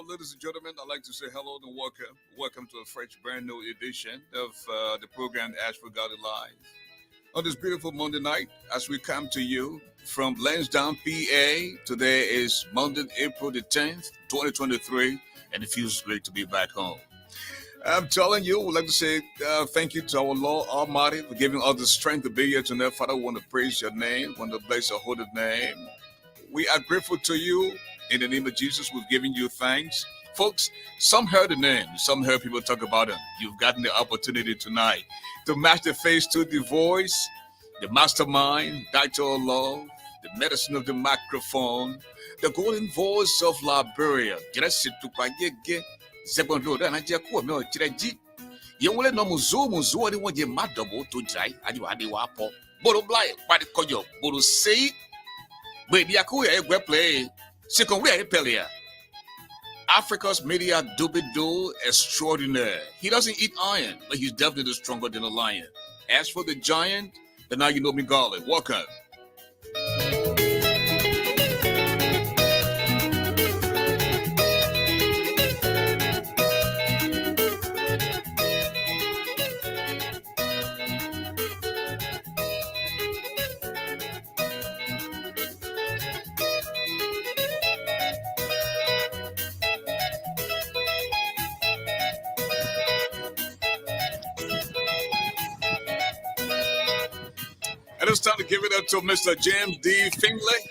Well, ladies and gentlemen, I'd like to say hello and welcome. Welcome to a fresh, brand new edition of the program ASHFORD GARLEY Live. On this beautiful Monday night, as we come to you from Lansdowne, PA, today is Monday, April the 10th, 2023, and it feels great to be back home. I'm telling you, we'd like to say thank you to our Lord Almighty for giving us the strength to be here tonight. Father, we want to praise your name, want to bless your holy name. We are grateful to you. In the name of Jesus, we've given you thanks. Folks, some heard the name, some heard people talk about him. You've gotten the opportunity tonight to match the face to the voice, the mastermind, Dr. Love, the medicine of the microphone, the golden voice of Liberia. Yewole no muzu adi wonje madobo to jai adi wa po boro blai kwadi kojo boro sei be dia ku e gwe play second we pelia Africa's media do extraordinaire. He doesn't eat iron, but he's definitely stronger than a lion. As for the giant, then now you know me, Garley. Welcome. And it's time to give it up to Mr. James D. Finley.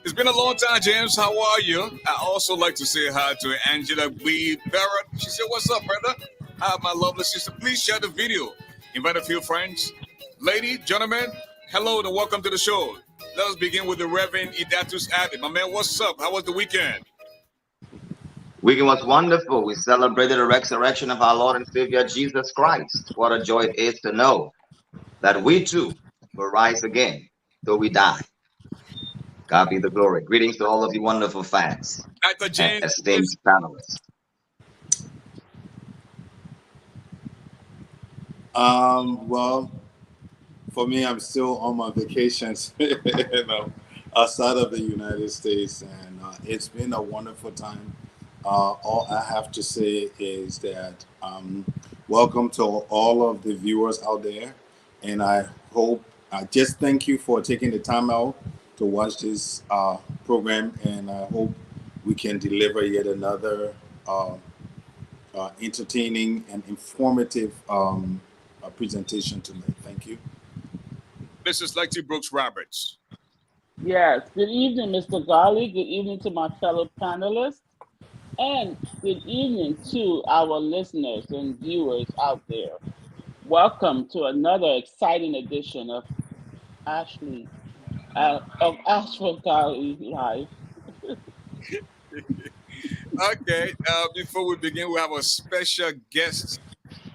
It's been a long time, James. How are you? I also like to say hi to Angela B. Barrett. She said, "What's up, brother? Hi, my lovely sister. Please share the video. Invite a few friends. Lady, gentlemen, hello and welcome to the show. Let us begin with the Reverend Idatus Addy. My man, what's up? How was the weekend? Weekend was wonderful. We celebrated the resurrection of our Lord and Savior Jesus Christ. What a joy it is to know that we too will rise again though we die. God be the glory. Greetings to all of you wonderful fans and esteemed panelists. Well, for me, I'm still on my vacations, outside of the United States, and it's been a wonderful time. All I have to say is that welcome to all of the viewers out there, and I just thank you for taking the time out to watch this program, and I hope we can deliver yet another entertaining and informative presentation tonight. Thank you. Mrs. Lexi Brooks Roberts. Yes. Good evening, Mr. Garley. Good evening to my fellow panelists. And good evening to our listeners and viewers out there. Welcome to another exciting edition of ASHFORD GARLEY Live. Okay, before we begin, we have a special guest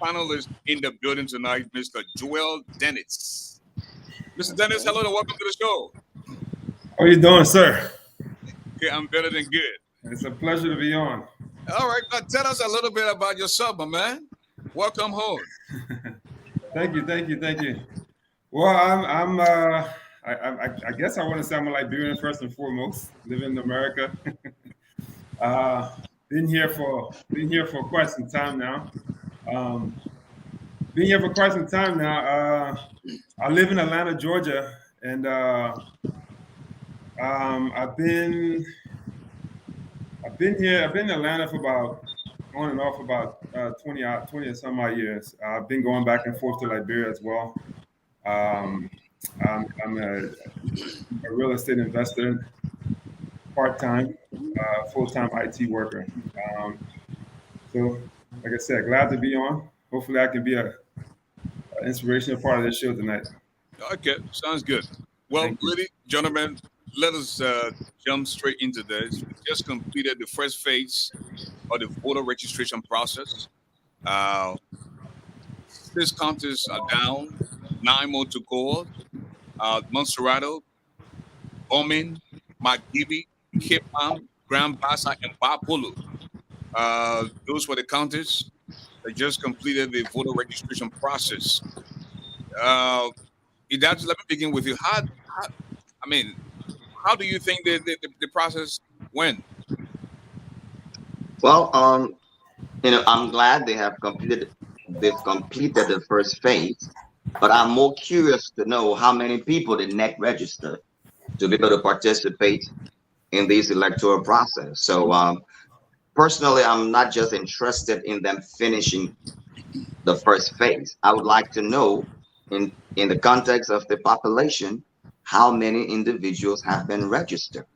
panelist in the building tonight, Mr. Joel Dennis. Mr. Dennis, hello and welcome to the show. How are you doing, sir? Okay, I'm better than good. It's a pleasure to be on. All right, now tell us a little bit about yourself, my man. Welcome home. Thank you. Well, I guess I want to say I'm a Liberian first and foremost. Live in America. Been here for quite some time now. I live in Atlanta, Georgia, and I've been in Atlanta for about on and off about 20 or some odd years. I've been going back and forth to Liberia as well. I'm a real estate investor, part-time, full-time IT worker. So, like I said, glad to be on. Hopefully, I can be an inspirational part of this show tonight. Okay, sounds good. Well, ladies, gentlemen, let us jump straight into this. We just completed the first phase of the voter registration process. 6 counties are down, 9 more to go. Monserrato, Omin, Magdibi, Cape Town, Grand Bassa, and Bapulu. Those were the counties that just completed the voter registration process. Let me begin with you. How do you think the process went? Well, I'm glad they've completed the first phase, but I'm more curious to know how many people the NEC registered to be able to participate in this electoral process. So personally, I'm not just interested in them finishing the first phase. I would like to know, in the context of the population, how many individuals have been registered.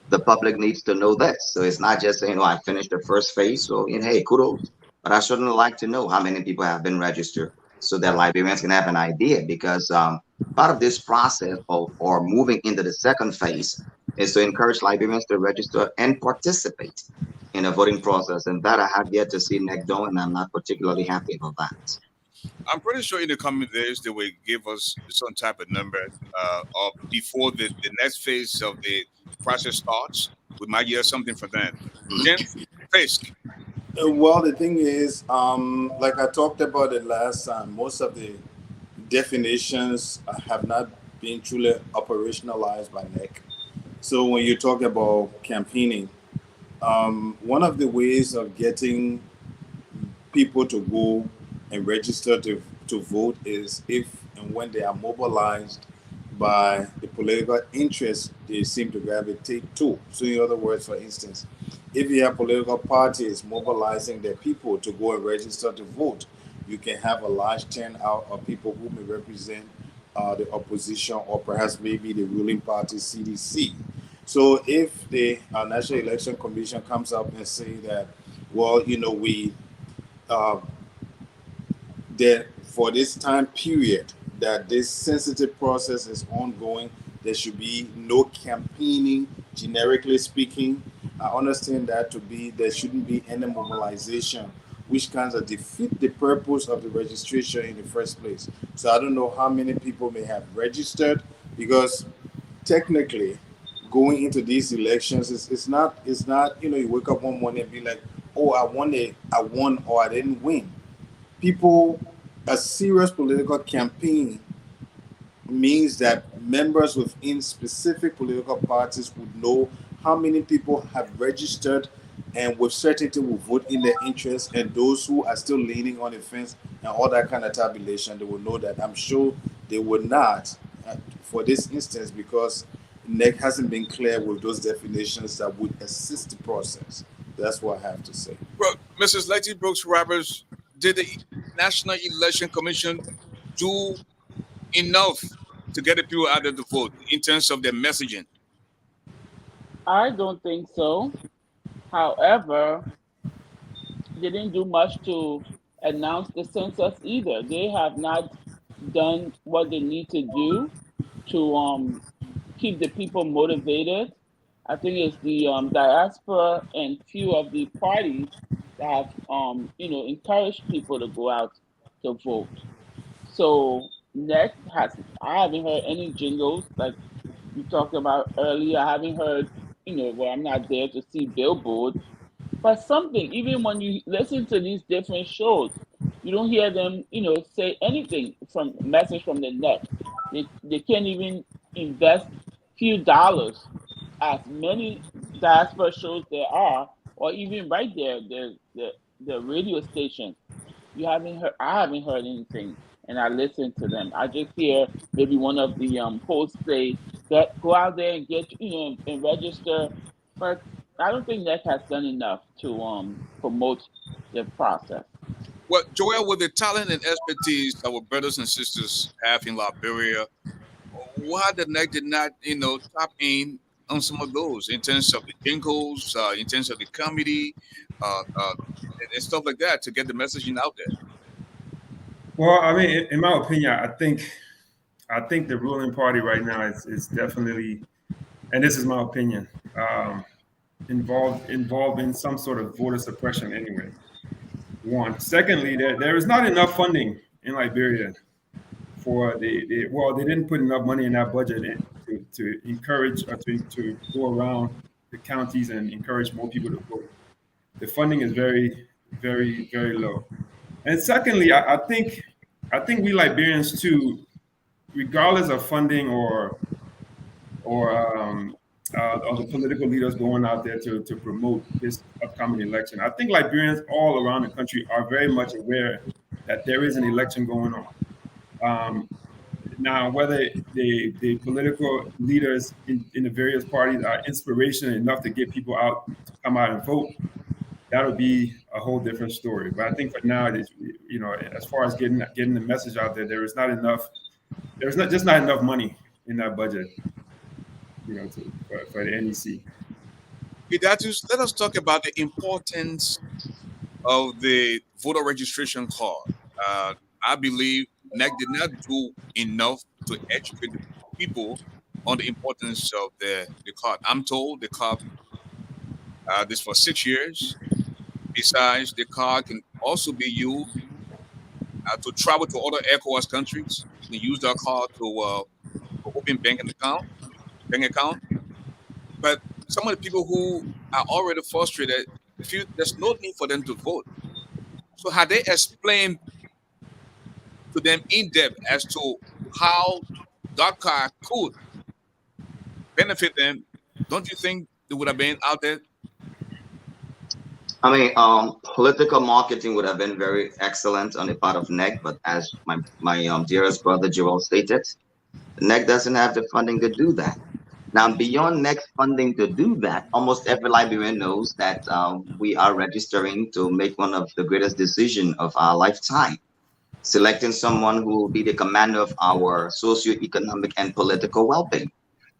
The public needs to know this. So it's not just saying, "Oh, I finished the first phase, so hey, kudos." But I certainly like to know how many people have been registered so that Liberians can have an idea. Because part of this process of or moving into the second phase is to encourage Liberians to register and participate in a voting process. And that I have yet to see NEC doing, and I'm not particularly happy about that. I'm pretty sure in the coming days they will give us some type of number of before the next phase of the process starts. We might hear something from them. James Fisk. Well, the thing is, like I talked about it last time, most of the definitions have not been truly operationalized by NEC. So when you talk about campaigning, one of the ways of getting people to go and register to vote is if and when they are mobilized by the political interest they seem to gravitate to. So, in other words, for instance, if you have political parties mobilizing their people to go and register to vote, you can have a large turnout of people who may represent the opposition or perhaps maybe the ruling party CDC. So, if the National Election Commission comes up and say that, well, we uh, that for this time period that this sensitive process is ongoing, there should be no campaigning, generically speaking. I understand that to be there shouldn't be any mobilization, which kind of defeat the purpose of the registration in the first place. So I don't know how many people may have registered because technically going into these elections it's not you wake up one morning and be like, oh, I won or I didn't win. People, a serious political campaign means that members within specific political parties would know how many people have registered and with certainty will vote in their interest, and those who are still leaning on the fence and all that kind of tabulation, they will know that. I'm sure they would not for this instance because NEC hasn't been clear with those definitions that would assist the process. That's what I have to say. Bro, Mrs. Letty Brooks Roberts, did the National Election Commission do enough to get the people out of the vote in terms of their messaging? I don't think so. However, they didn't do much to announce the census either. They have not done what they need to do to keep the people motivated. I think it's the diaspora and few of the parties that have encouraged people to go out to vote. So next has I haven't heard any jingles like you talked about earlier. I haven't heard where I'm not there to see billboards, but something, even when you listen to these different shows, you don't hear them, say anything from message from the net. They can't even invest few dollars as many diaspora shows there are, or even right there, the radio station. You haven't heard I haven't heard anything and I listen to them. I just hear maybe one of the hosts say that go out there and get and register, but I don't think NEC has done enough to promote the process. Well, Joel, with the talent and expertise our brothers and sisters have in Liberia, why the NEC did not, tap in on some of those in terms of the jingles, in terms of the comedy, and stuff like that to get the messaging out there? Well, I mean, in my opinion, I think the ruling party right now is definitely, and this is my opinion, involved in some sort of voter suppression anyway. One. Secondly, there is not enough funding in Liberia for well, they didn't put enough money in that budget to encourage or to go around the counties and encourage more people to vote. The funding is very, very, very low. And secondly, I think we Liberians too, regardless of funding or or the political leaders going out there to promote this upcoming election. I think Liberians all around the country are very much aware that there is an election going on. Um, Now, whether the political leaders in the various parties are inspirational enough to get people out to come out and vote, that'll be a whole different story. But I think for now, as far as getting the message out there, there is not enough. There's not just not enough money in that budget, for the NEC. Idatus, let us talk about the importance of the voter registration card. I believe NEC did not do enough to educate the people on the importance of the card. I'm told the card this for 6 years. Besides, the card can also be used to travel to other ECOWAS countries. You can use that card to open bank account. But some of the people who are already frustrated feel there's no need for them to vote. So had they explained to them in depth as to how that card could benefit them, don't you think they would have been out there? I mean, political marketing would have been very excellent on the part of NEC, but as my dearest brother Joel stated, NEC doesn't have the funding to do that. Now, beyond NEC funding to do that, almost every Liberian knows that we are registering to make one of the greatest decisions of our lifetime, selecting someone who will be the commander of our socio-economic and political well-being.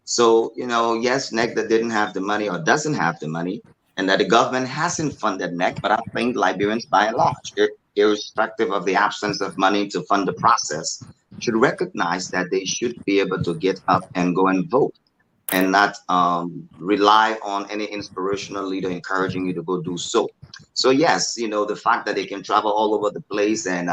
So, yes, NEC that didn't have the money or doesn't have the money, and that the government hasn't funded NEC, but I think Liberians by and large, irrespective of the absence of money to fund the process, should recognize that they should be able to get up and go and vote and not rely on any inspirational leader encouraging you to go do so. So yes, the fact that they can travel all over the place and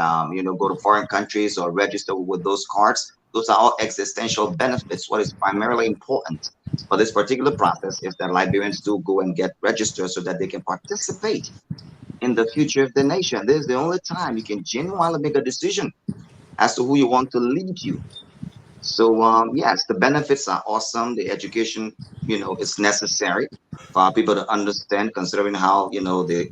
go to foreign countries or register with those cards, those are all existential benefits. What is primarily important for this particular process is that Liberians do go and get registered so that they can participate in the future of the nation. This is the only time you can genuinely make a decision as to who you want to lead you. So yes, the benefits are awesome. The education, is necessary for people to understand, considering how the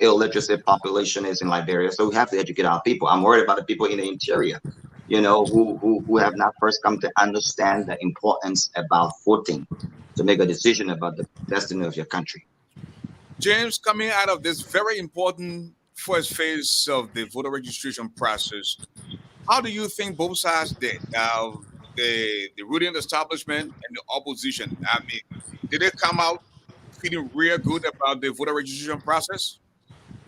illiteracy population is in Liberia. So we have to educate our people. I'm worried about the people in the interior, who have not first come to understand the importance about voting to make a decision about the destiny of your country. James, coming out of this very important first phase of the voter registration process, how do you think both sides did? The ruling establishment and the opposition. I mean, did they come out feeling real good about the voter registration process?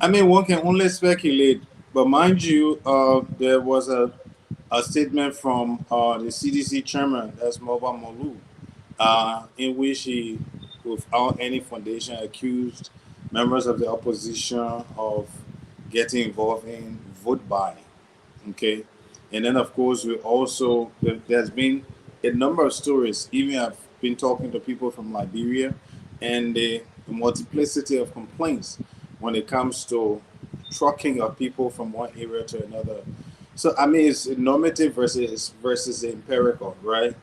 I mean, one can only speculate, but mind you, there was a statement from the CDC chairman, that's Moba Molu, in which he, without any foundation, accused members of the opposition of getting involved in vote buying. Okay. And then, of course, there's been a number of stories. Even I've been talking to people from Liberia, and the multiplicity of complaints when it comes to trucking of people from one area to another. So, I mean, it's normative versus empirical, right?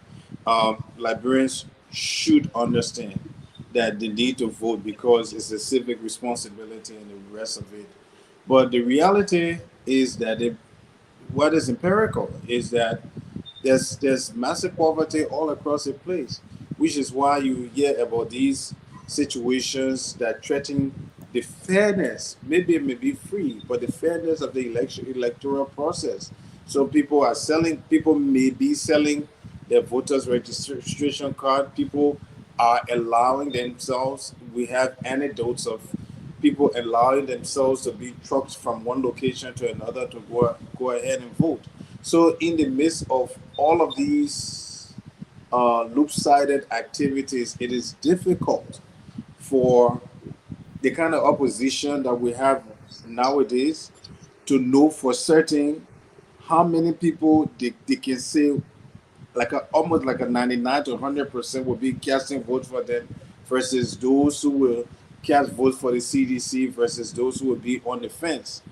Liberians should understand that they need to vote because it's a civic responsibility and the rest of it. But the reality is that what is empirical is that there's massive poverty all across the place, which is why you hear about these situations that threaten the fairness. Maybe it may be free, but the fairness of the electoral process. So people may be selling their voters registration card. People are allowing themselves. We have anecdotes of people allowing themselves to be trucked from one location to another to go ahead and vote. So in the midst of all of these loop-sided activities, it is difficult for the kind of opposition that we have nowadays to know for certain how many people they can say almost like a 99 to 100% will be casting votes for them versus those who will cast votes for the CDC versus those who will be on the fence.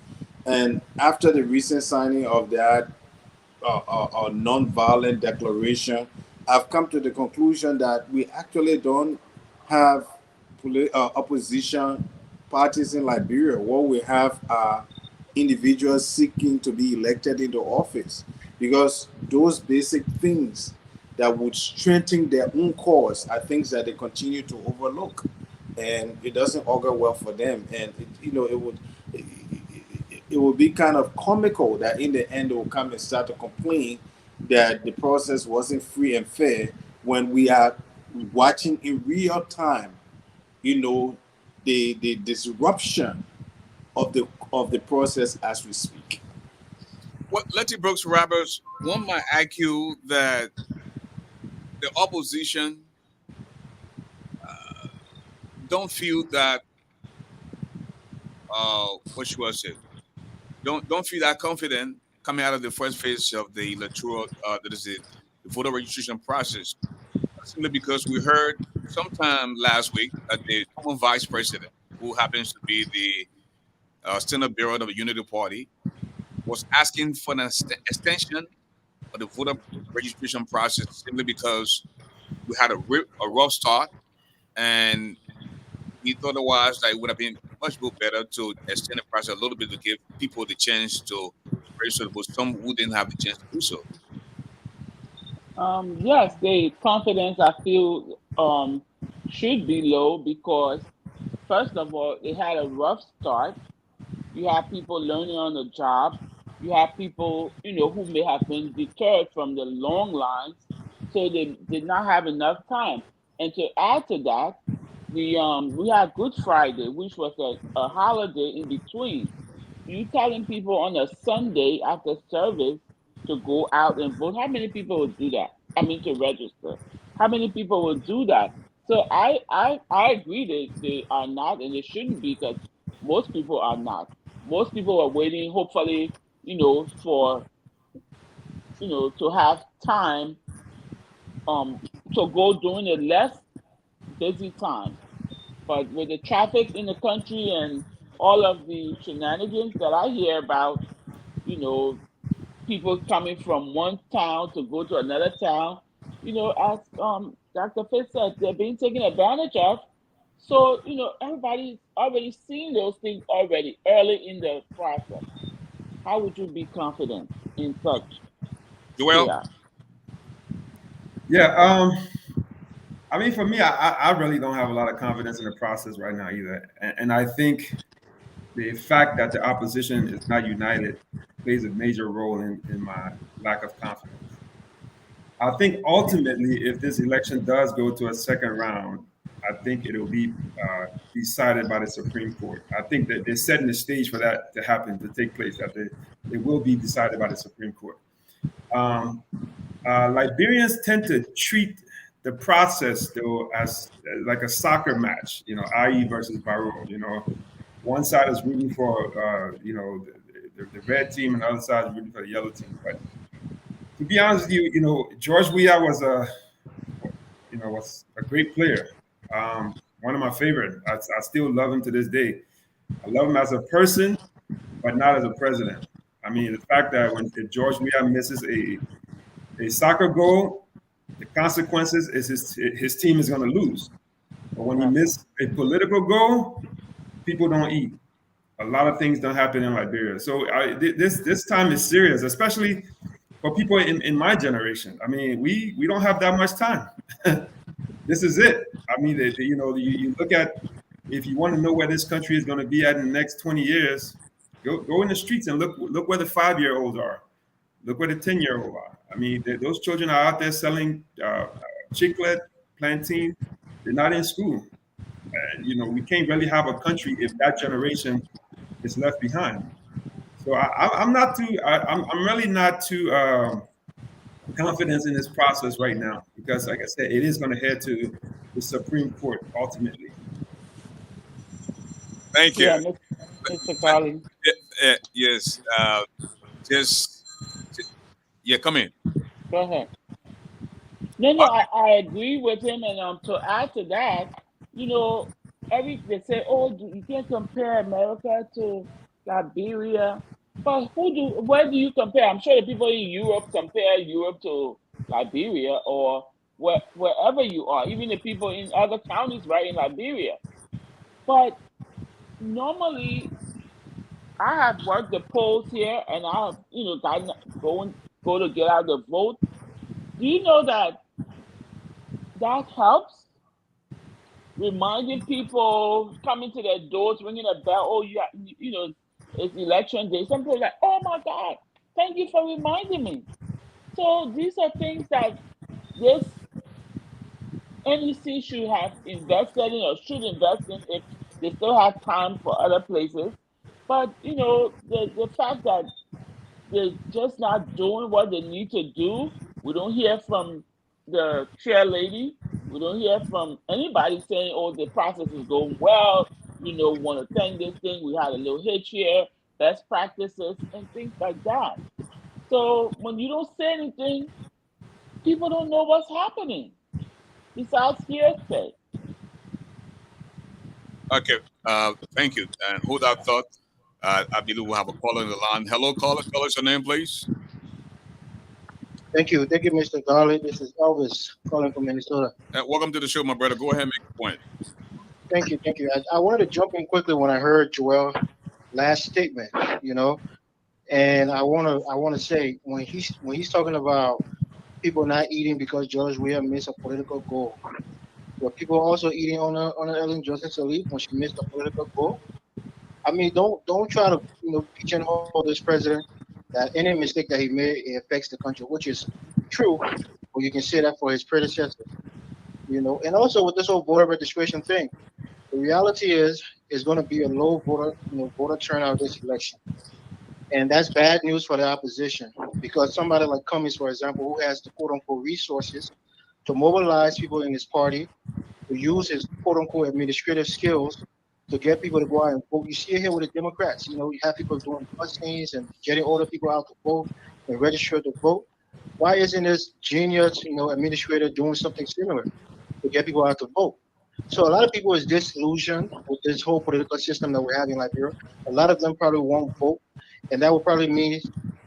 And after the recent signing of that non-violent declaration, I've come to the conclusion that we actually don't have opposition parties in Liberia. What we have are individuals seeking to be elected into office, because those basic things that would strengthen their own cause are things that they continue to overlook, and it doesn't augur well for them. And it would be kind of comical that in the end they will come and start to complain that the process wasn't free and fair, when we are watching in real time, the disruption of the process as we speak. What Letty Brooks Roberts, one might argue that the opposition don't feel that what should I say? Don't feel that confident coming out of the first phase of the electoral that is it, the voter registration process. Simply because we heard sometime last week that the former vice president, who happens to be the Senate Bureau of the Unity Party, was asking for an extension of the voter registration process simply because we had a rough start, and he thought otherwise that it would have been much more better to extend the process a little bit to give people the chance to register, but some who didn't have the chance to do so. Yes, the confidence I feel should be low because, first of all, they had a rough start. You have people learning on the job. You have people, who may have been deterred from the long lines, so they did not have enough time. And to add to that, we had Good Friday, which was a holiday in between. You telling people on a Sunday after service to go out and vote? How many people would do that? I mean, to register. How many people would do that? So I agree they are not, and they shouldn't be, because most people are not. Most people are waiting, hopefully, for to have time to go during the less busy times. But with the traffic in the country and all of the shenanigans that I hear about, you know, people coming from one town to go to another town, as Dr. Fitz said, they're being taken advantage of. So, everybody's already seen those things already early in the process. How would you be confident in such Joel, chaos? Yeah. I mean, for me, I really don't have a lot of confidence in the process right now either. And I think the fact that the opposition is not united plays a major role in my lack of confidence. I think ultimately, if this election does go to a second round, I think it will be decided by the Supreme Court. I think that they're setting the stage for that to happen, to take place, that it will be decided by the Supreme Court. Um, Liberians tend to treat the process, though, as like a soccer match, IE versus Barrow. One side is rooting for, the red team, and the other side is rooting for the yellow team. But to be honest with you, George Weah was a great player. One of my favorite. I still love him to this day. I love him as a person, but not as a president. I mean, the fact that when George Weah misses a soccer goal, the consequences is his team is going to lose. But when he misses a political goal, people don't eat. A lot of things don't happen in Liberia. So this time is serious, especially for people in my generation. I mean, we don't have that much time. This is it. I mean, you look at, if you want to know where this country is going to be at in the next 20 years, go in the streets and look where the 5-year-olds are. Look where the 10-year-olds are. I mean, those children are out there selling chiclet, plantain. They're not in school. We can't really have a country if that generation is left behind. So I'm not too. I'm really not too confident in this process right now, because, like I said, it is going to head to the Supreme Court ultimately. thank you. Yeah, Mr. Garley. Yes, just yeah, come in. Go ahead. No, I agree with him, and to add to that, you know, they say, oh, you can't compare America to Liberia, but where do you compare? I'm sure the people in Europe compare Europe to Liberia, or wherever you are, even the people in other counties, right, in Liberia. But normally, I have worked the polls here, and I have, go to get out the vote. Do you know that helps? Reminding people, coming to their doors, ringing a bell. Oh, it's election day. Some people are like, oh my God, thank you for reminding me. So these are things that this NEC should have invested in or should invest in if they still have time for other places. But the fact that they're just not doing what they need to do. We don't hear from the chair lady. We don't hear from anybody saying, oh, the process is going well. Want to thank this thing. We had a little hitch here, best practices, and things like that. So when you don't say anything, people don't know what's happening besides hearsay. Okay, thank you. And hold that thought. I believe we'll have a caller on the line. Hello, caller. Tell us your name, please. Thank you, Mr. Garley. This is Elvis calling from Minnesota. Welcome to the show, my brother. Go ahead and make a point. Thank you. I wanted to jump in quickly when I heard Joel's last statement. And I want to say when he's talking about people not eating because George Weah missed a political goal, were people also eating on Ellen Johnson Sirleaf when she missed a political goal? I mean, don't try to pigeonhole this president that any mistake that he made, it affects the country, which is true, but you can say that for his predecessor. And also with this whole voter registration thing, the reality is going to be a low voter turnout this election, and that's bad news for the opposition because somebody like Cummings, for example, who has the quote unquote resources to mobilize people in his party, to use his quote unquote administrative skills to get people to go out and vote. You see it here with the Democrats. You have people doing busings and getting older people out to vote and register to vote. Why isn't this genius, administrator doing something similar to get people out to vote? So a lot of people is disillusioned with this whole political system that we're having in Liberia. A lot of them probably won't vote, and that will probably mean,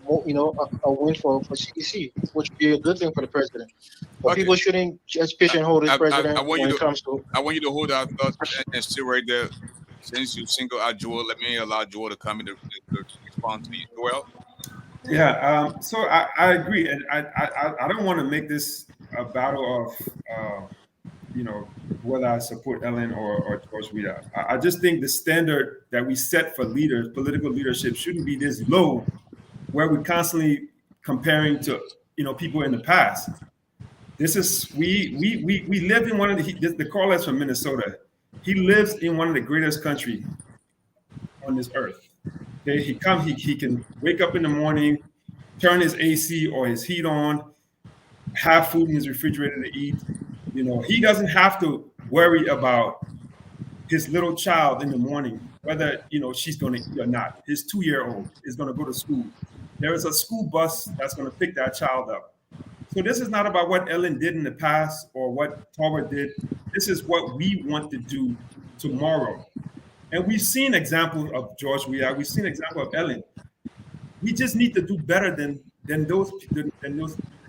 a win for CDC, which would be a good thing for the president. But people shouldn't just pigeonhole this president when it comes to. I want you to hold that thought and stay right there. Since you single out Joel, let me allow Joel to come in to respond to you. Joel? Yeah, so I agree, and I don't want to make this a battle of whether I support Ellen or George Weah. I just think the standard that we set for leaders, political leadership, shouldn't be this low, where we're constantly comparing to people in the past. This is we live in one of the caller is from Minnesota. He lives in one of the greatest countries on this earth. Okay, he can wake up in the morning, turn his AC or his heat on, have food in his refrigerator to eat. He doesn't have to worry about his little child in the morning, whether she's going to eat or not. His 2-year-old is going to go to school. There is a school bus that's going to pick that child up. So this is not about what Ellen did in the past or what Tolbert did. This is what we want to do tomorrow. And we've seen examples of George Weah. We've seen examples of Ellen. We just need to do better than those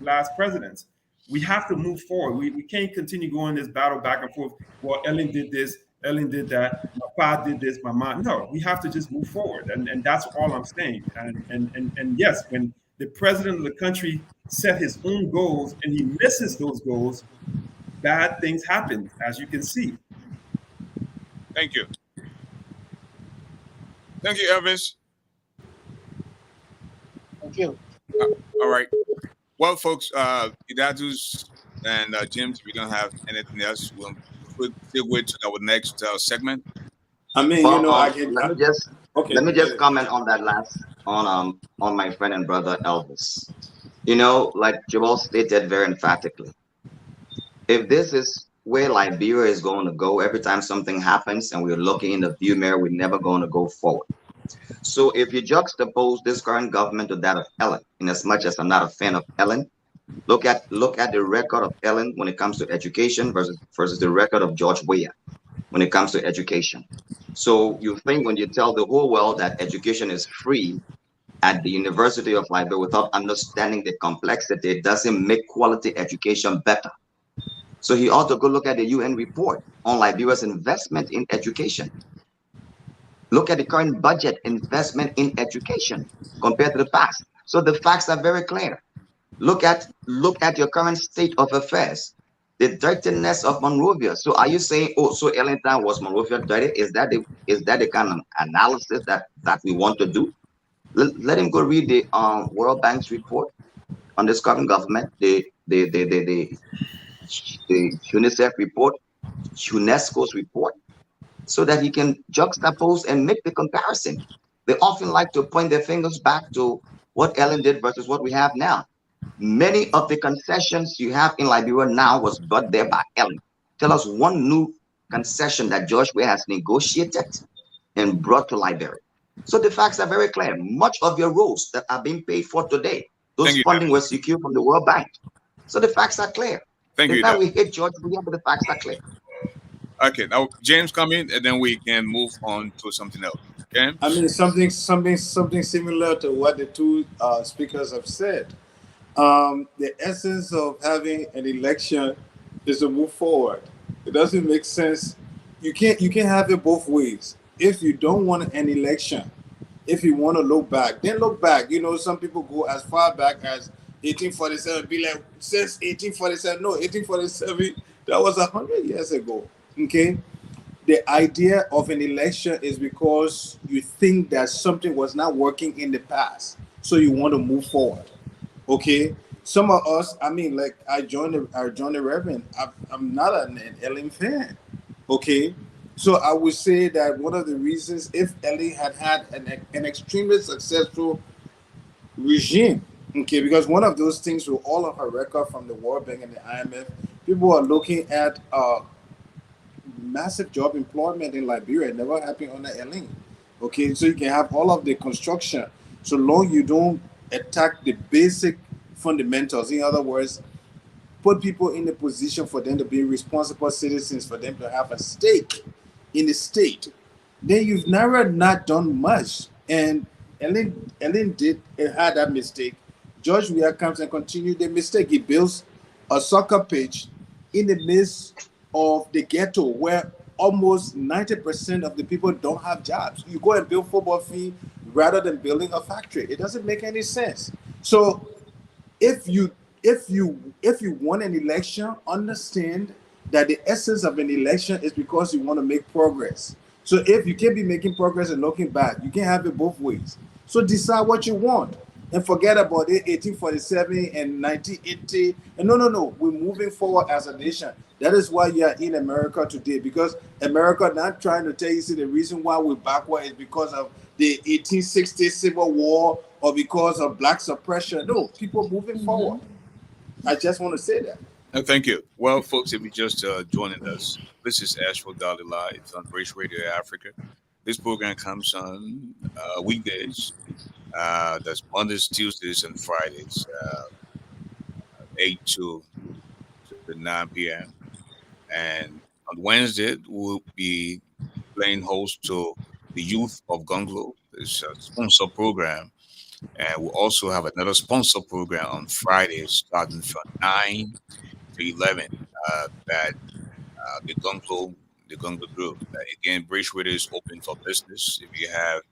last presidents. We have to move forward. We can't continue going this battle back and forth. Well, Ellen did this, Ellen did that, my father did this, my mom. No, we have to just move forward. And that's all I'm saying. And yes, when the president of the country set his own goals and he misses those goals, bad things happen, as you can see. Thank you. Thank you, Elvis. Thank you. All right. Well, folks, Idadus and James, we don't have anything else. We'll still wait to our next segment. I mean, let me just comment on that last on my friend and brother Elvis. Like Joel stated very emphatically, if this is where Liberia is going to go every time something happens and we're looking in the view mirror, we're never going to go forward. So if you juxtapose this current government to that of Ellen, in as much as I'm not a fan of Ellen, look at the record of Ellen when it comes to education versus the record of George Weah when it comes to education. So you think when you tell the whole world that education is free at the University of Liberia without understanding the complexity, it doesn't make quality education better. So he ought to go look at the UN report on Liberia's investment in education. Look at the current budget investment in education compared to the past. So the facts are very clear. Look at your current state of affairs, the dirtiness of Monrovia. So are you saying, oh, so Ellington was Monrovia dirty? Is that the kind of analysis that we want to do? Let him go read the World Bank's report on this current government, the UNICEF report, UNESCO's report, so that he can juxtapose and make the comparison. They often like to point their fingers back to what Ellen did versus what we have now. Many of the concessions you have in Liberia now was brought there by Ellen. Tell us one new concession that George Weah has negotiated and brought to Liberia. So the facts are very clear. Much of your roads that are being paid for today, Thank those you, funding Dad. was secured from the World Bank. So the facts are clear. Thank It's you, not Dad. we hate George Weah, but the facts are clear. Okay, now James come in, and then we can move on to something else. I James? mean, something similar to what the two speakers have said. The essence of having an election is to move forward. It doesn't make sense. You can't have it both ways. If you don't want an election, if you want to look back, then look back. You know, some people go as far back as 1847. Be like, since 1847, no, 1847. That was 100 years ago. Okay, the idea of an election is because you think that something was not working in the past, so you want to move forward. Okay, some of us, I mean, like I joined the Reverend. I'm not an Ellen fan. Okay, so I would say that one of the reasons, if Ellie had had an extremely successful regime, okay, because one of those things with all of her record from the World Bank and the IMF, people are looking at massive job employment in Liberia. It never happened under Ellen. Okay, so you can have all of the construction, so long you don't attack the basic fundamentals. In other words, put people in a position for them to be responsible citizens, for them to have a stake in the state, then you've never not done much. And Ellen did had that mistake. George Weah comes and continued the mistake. He builds a soccer pitch in the midst of the ghetto where almost 90% of the people don't have jobs. You go and build football field rather than building a factory. It doesn't make any sense. So if you want an election, understand that the essence of an election is because you want to make progress. So if you can't be making progress and looking back, you can't have it both ways. So decide what you want and forget about it 1847 and 1980. And no, we're moving forward as a nation. That is why you are in America today, because America not trying to tell you, see, the reason why we're backward is because of the 1860 Civil War or because of black suppression. No, people moving forward. I just want to say that. Thank you. Well, folks, if you just joining us, this is ASHFORD GARLEY Live on Brace Radio Africa. This program comes on weekdays. That's Mondays, Tuesdays, and Fridays, 8 to 9 p.m. And on Wednesday, we'll be playing host to the Youth of Gonglo. It's a sponsor program. And we'll also have another sponsor program on Fridays starting from 9 to 11 at the Gonglo Group. Again, Bracewater is open for business. If you have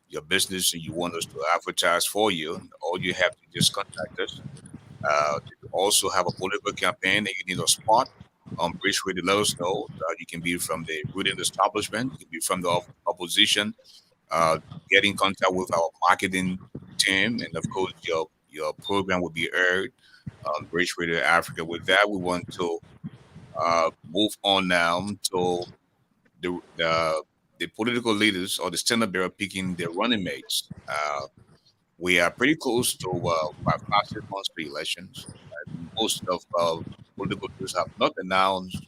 your business and you want us to advertise for you, all you have to just contact us. If you also have a political campaign and you need a spot on Bracewater, let us know. You can be from the ruling establishment, you can be from the opposition. Uh, get in contact with our marketing team, and of course, your program will be aired on Brace Radio Africa. With that, we want to move on now to the political leaders or the standard bearer picking their running mates. We are pretty close to 5 6 months for elections. Most of political leaders have not announced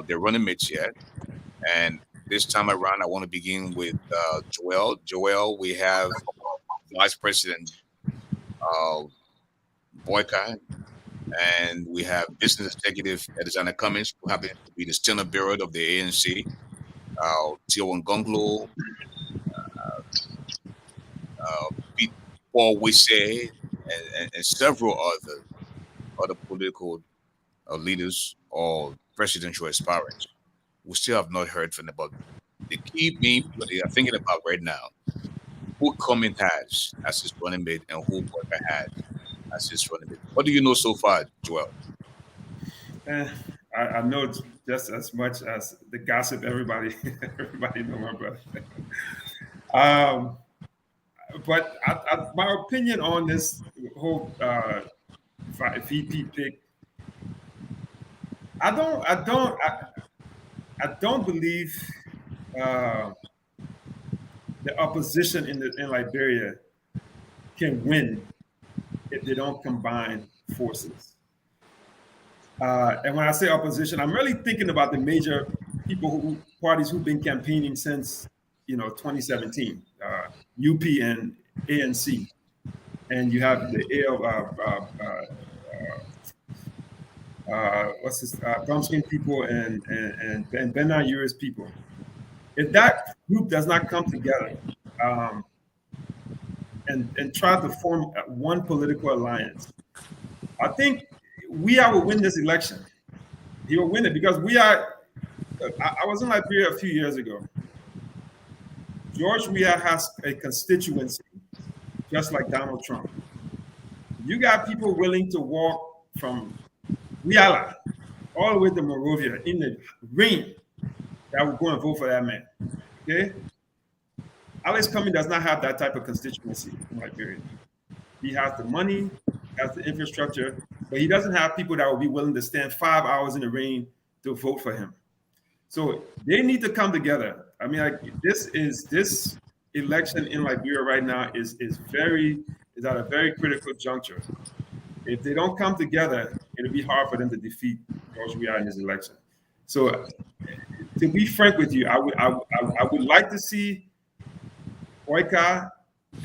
their running mates yet, and this time around, I want to begin with Joel. Joel, we have Vice President uh, Boycott, and we have Business Executive Alexander Cummings, who happens to be the standard bearer of the ANC, Tio Ngonglo, Pete Paul Wisse, and several other political leaders or presidential aspirants. We still have not heard from them. But the key main people they are thinking about right now, who Cummings has as his running mate and who Walker has as his running mate. What do you know so far, Joel? Eh, I know just as much as the gossip everybody everybody know, my brother. Um, but my opinion on this whole VP pick, I don't believe uh, the opposition in Liberia can win if they don't combine forces. And when I say opposition, I'm really thinking about the major parties who've been campaigning since 2017, UP and ANC, and you have the AL, what's this, Bromskin people and Benin Uris people. If that group does not come together um, and try to form one political alliance, I think Weah will win this election. He will win it because I was in Liberia a few years ago. George Weah has a constituency, just like Donald Trump. You got people willing to walk from Wiala all the way to Monrovia in the rain that will go and vote for that man. Okay? Alex Cummings does not have that type of constituency in Liberia. He has the money, has the infrastructure, but he doesn't have people that will be willing to stand 5 hours in the rain to vote for him. So they need to come together. I mean, like this election in Liberia right now is at a very critical juncture. If they don't come together, it'll be hard for them to defeat George Weah in this election. So, to be frank with you, I would like to see Oika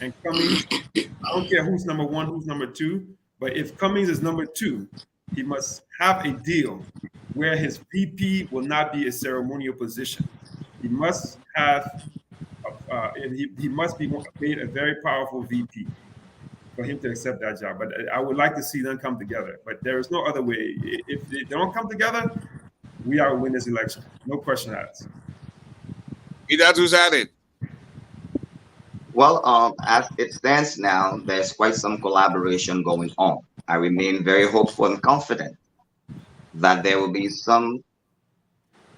and Cummings. I don't care who's number one, who's number two, but if Cummings is number two, he must have a deal where his VP will not be a ceremonial position. He must have, he must be made a very powerful VP for him to accept that job. But I would like to see them come together. But there is no other way. If they don't come together, we are win this election. No question asked. That's who's at it. Well, as it stands now, there's quite some collaboration going on. I remain very hopeful and confident that there will be some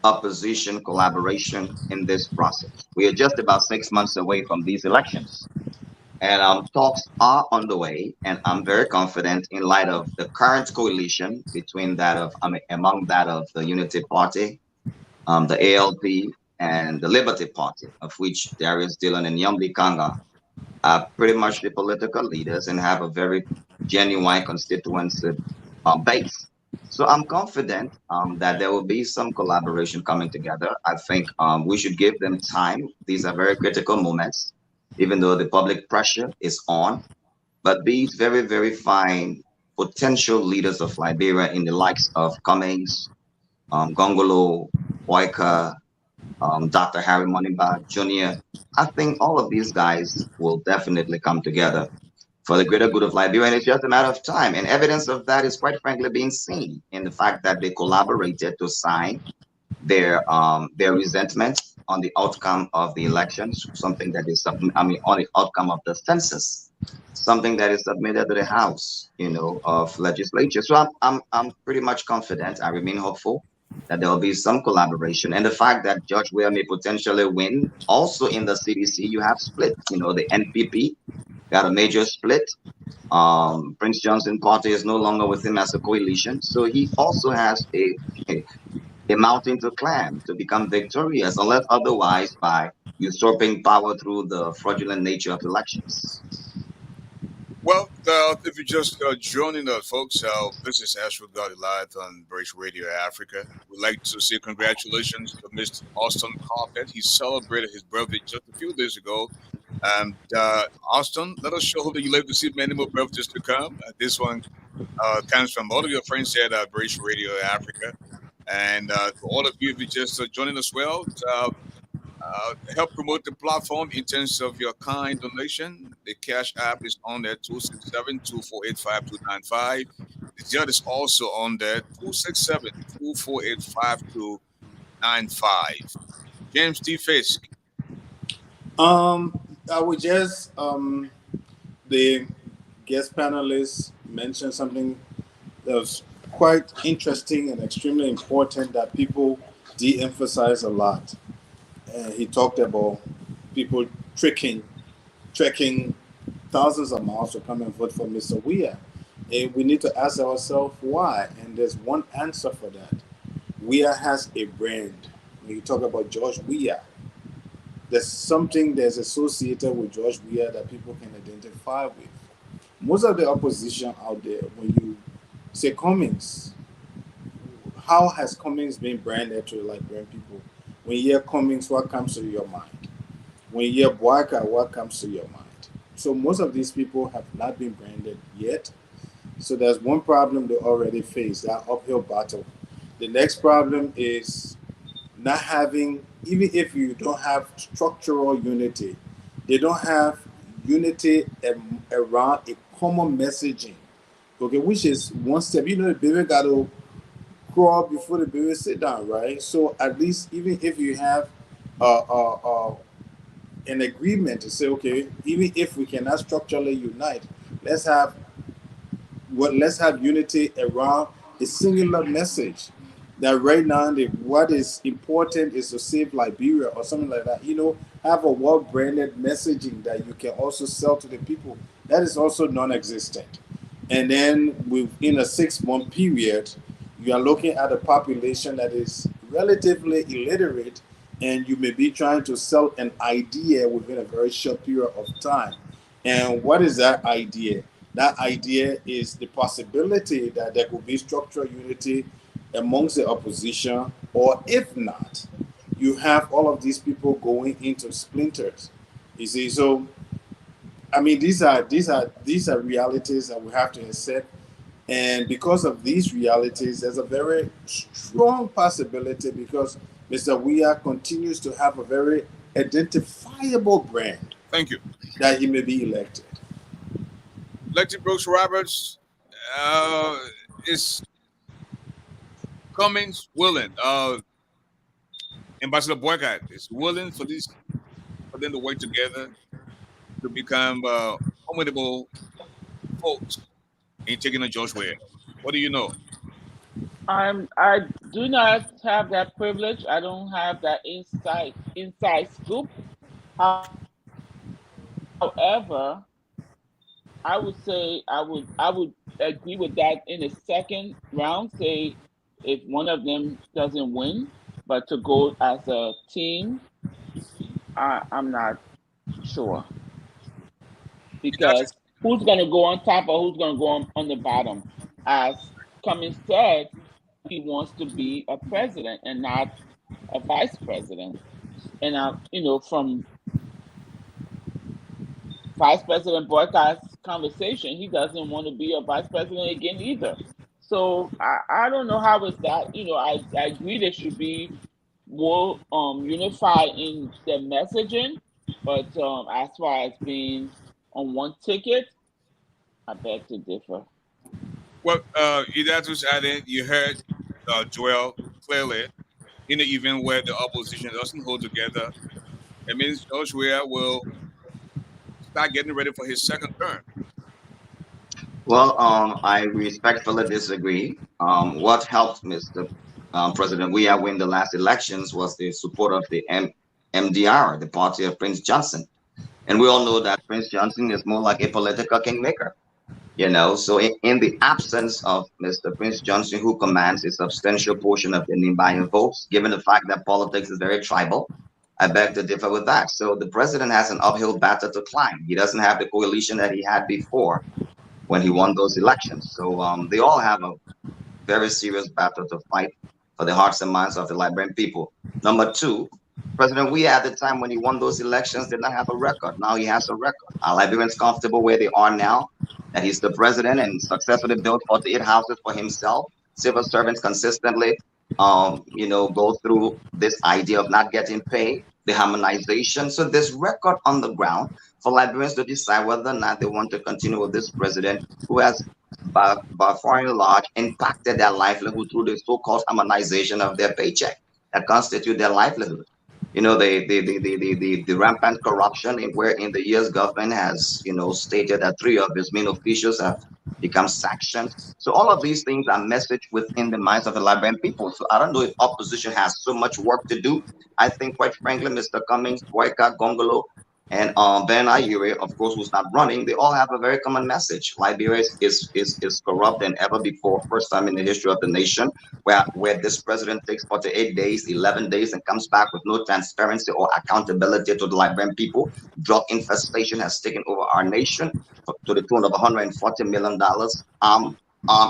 opposition collaboration in this process. We are just about 6 months away from these elections. And talks are underway, and I'm very confident in light of the current coalition among that of the Unity Party, the ALP, and the Liberty Party, of which Darius Dillon and Yombi Kanga are pretty much the political leaders and have a very genuine constituency base. So I'm confident that there will be some collaboration coming together. I think we should give them time. These are very critical moments, even though the public pressure is on. But these very, very fine potential leaders of Liberia in the likes of Cummings, Gongolo, Oika, Dr. Harry Moneyba Jr., I think all of these guys will definitely come together for the greater good of Liberia. And it's just a matter of time. And evidence of that is quite frankly being seen in the fact that they collaborated to sign their resentment on the outcome of the elections, something that is, on the outcome of the census, something that is submitted to the House, of legislature. So I'm pretty much confident. I remain hopeful that there will be some collaboration. And the fact that George Weah may potentially win, also in the CDC, you have split. The NPP got a major split. Prince Johnson party is no longer with him as a coalition. So he also has a mountain to climb to become victorious, unless otherwise by usurping power through the fraudulent nature of elections. Well, if you're just joining us, folks, this is ASHFORD GARLEY live on British Radio Africa. We'd like to say congratulations to Mr. Austin Carpet. He celebrated his birthday just a few days ago. And Austin, let us show that you live to see many more birthdays to come. This one comes from all of your friends here at British Radio Africa. And for all of you, if you're just joining us well, help promote the platform in terms of your kind donation. The Cash App is on there, 267-248-5295. The Jud is also on there, 267-248-5295. James T. Fisk. I would just the guest panelists mentioned something that was quite interesting and extremely important that people de-emphasize a lot. He talked about people trekking thousands of miles to come and vote for Mr. Weah. And we need to ask ourselves why. And there's one answer for that. Weah has a brand. When you talk about George Weah, there's something that's associated with George Weah that people can identify with. Most of the opposition out there, when you say Cummings, how has Cummings been branded to like brand people? When you hear Cummings, what comes to your mind? When you hear Boaca, what comes to your mind? So most of these people have not been branded yet. So there's one problem they already face, that uphill battle. The next problem is not having, even if you don't have structural unity, they don't have unity around a common messaging. Okay, which is one step. You know, the baby got to crawl before the baby sit down, right? So at least even if you have an agreement to say, okay, even if we cannot structurally unite, let's have let's have unity around a singular message. That right now, what is important is to save Liberia or something like that. You know, have a well branded messaging that you can also sell to the people. That is also non existent. And then within a 6 month period, you are looking at a population that is relatively illiterate, and you may be trying to sell an idea within a very short period of time. And what is that idea? That idea is the possibility that there could be structural unity amongst the opposition, or if not, you have all of these people going into splinters. You see, so I mean, these are realities that we have to accept, and because of these realities, there's a very strong possibility because Mr. Weah continues to have a very identifiable brand Thank you. that he may be elected. Lexi Brooks Roberts is Cummings willing. Ambassador Boycott is willing for them to work together to become formidable folks in taking on George Weah. What do you know? I do not have that privilege. I don't have that inside scoop. However, I would say I would agree with that in the second round. Say if one of them doesn't win, but to go as a team, I'm not sure That because is who's gonna go on top or who's gonna go on the bottom? As Cummings said, he wants to be a president and not a vice president. And from Vice President Boycott's conversation, he doesn't want to be a vice president again either. So I don't know how is that. I agree they should be more unified in their messaging, but as far as being on one ticket, I beg to differ. well. Idatus added. You heard Joel clearly in the event where the opposition doesn't hold together. It means George Weah will start getting ready for his second term. Well, I respectfully disagree. What helped Mr. President Weah win the last elections was the support of the MDR, the party of Prince Johnson. And we all know that Prince Johnson is more like a political kingmaker. So in the absence of Mr. Prince Johnson, who commands a substantial portion of the Nimbayan votes, given the fact that politics is very tribal, I beg to differ with that. So the president has an uphill battle to climb. He doesn't have the coalition that he had before when he won those elections. So they all have a very serious battle to fight for the hearts and minds of the Liberian people. Number two, President Weah at the time when he won those elections did not have a record. Now he has a record. Are Liberians comfortable where they are now? That he's the president and successfully built 48 houses for himself. Civil servants consistently, go through this idea of not getting paid, the harmonization. So there's record on the ground for Liberians to decide whether or not they want to continue with this president who has by far and large impacted their livelihood through the so-called harmonization of their paycheck that constitute their livelihood. You know, the rampant corruption in where in the years government has, stated that three of its main officials have become sanctioned. So all of these things are messaged within the minds of the Liberian people. So I don't know if opposition has so much work to do. I think, quite frankly, Mr. Cummings, Boyka, Gongolo, and Ben Ayure, of course, who's not running, they all have a very common message. Liberia is corrupt than ever before, first time in the history of the nation, where this president takes 48 days, 11 days, and comes back with no transparency or accountability to the Liberian people. Drug infestation has taken over our nation to the tune of $140 million, arm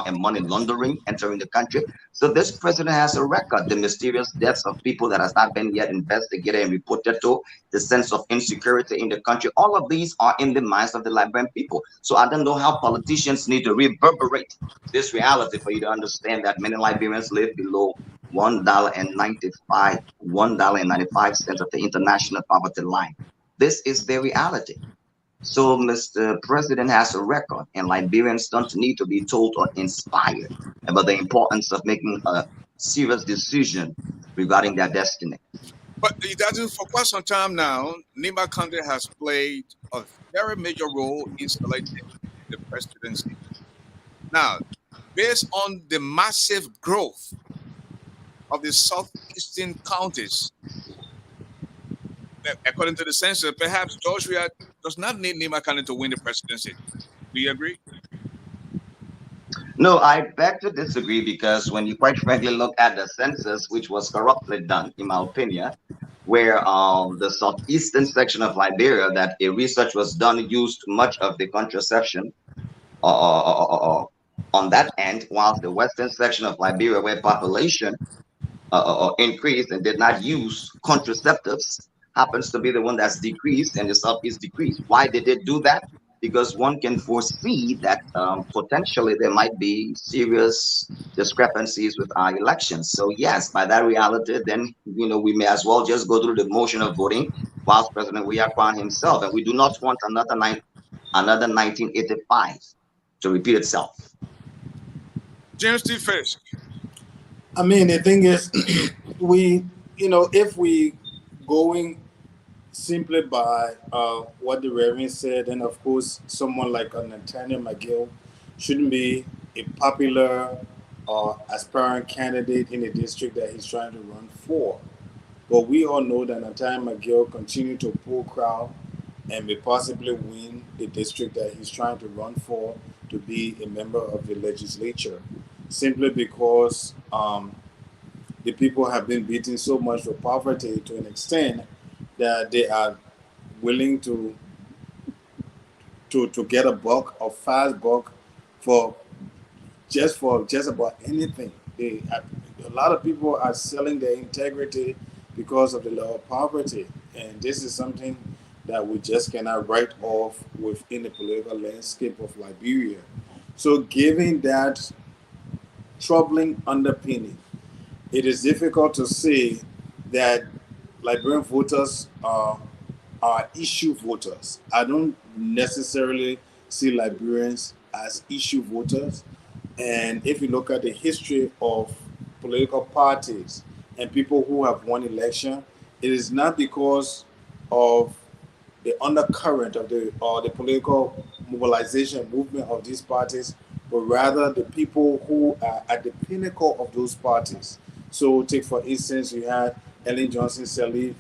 and money laundering entering the country. So this president has a record. The mysterious deaths of people that has not been yet investigated and reported to, the sense of insecurity in the country. All of these are in the minds of the Liberian people. So I don't know how politicians need to reverberate this reality for you to understand that many Liberians live below $1.95 of the international poverty line. This is the reality. So Mr. President has a record, and Liberians don't need to be told or inspired about the importance of making a serious decision regarding their destiny. But it doesn't, for quite some time now, Nima Kande has played a very major role in selecting the presidency. Now, based on the massive growth of the southeastern counties, according to the census, perhaps Georgia does not need Nima Kande to win the presidency. Do you agree? No, I beg to disagree because when you quite frankly look at the census, which was corruptly done, in my opinion, where the southeastern section of Liberia, that a research was done, used much of the contraception on that end, whilst the western section of Liberia, where population increased and did not use contraceptives, happens to be the one that's decreased and the southeast decreased. Why did it do that? Because one can foresee that potentially there might be serious discrepancies with our elections. So yes, by that reality, then we may as well just go through the motion of voting whilst President Uyakwan himself, and we do not want another 1985 to repeat itself. James T. Fisk. I mean, the thing is, if we going simply by what the Reverend said, and of course, someone like Nathaniel McGill shouldn't be a popular or aspirant candidate in the district that he's trying to run for. But we all know that Nathaniel McGill continue to pull crowd and may possibly win the district that he's trying to run for to be a member of the legislature, simply because the people have been beaten so much for poverty to an extent that they are willing to get a buck, a fast buck, for just about anything. A lot of people are selling their integrity because of the low poverty, and this is something that we just cannot write off within the political landscape of Liberia. So, given that troubling underpinning, it is difficult to say that Liberian voters are issue voters. I don't necessarily see Liberians as issue voters. And if you look at the history of political parties and people who have won election, it is not because of the undercurrent of the political mobilization movement of these parties, but rather the people who are at the pinnacle of those parties. So, take for instance, you had Ellen Johnson Sirleaf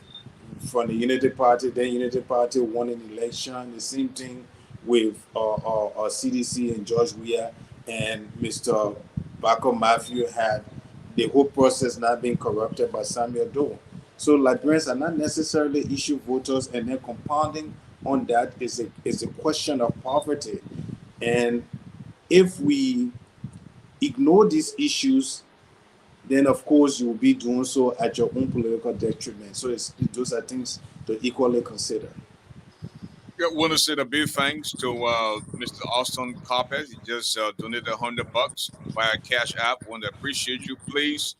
from the Unity Party. Then Unity Party won an election. The same thing with CDC and George Weah, and Mr. Bako Matthew had the whole process not being corrupted by Samuel Doe. So Liberians are not necessarily issue voters, and then compounding on that is a question of poverty. And if we ignore these issues, then of course you will be doing so at your own political detriment. So those are things to equally consider. I want to say a big thanks to Mr. Austin Carpet. He just donated $100 via Cash App. Want to appreciate you. Please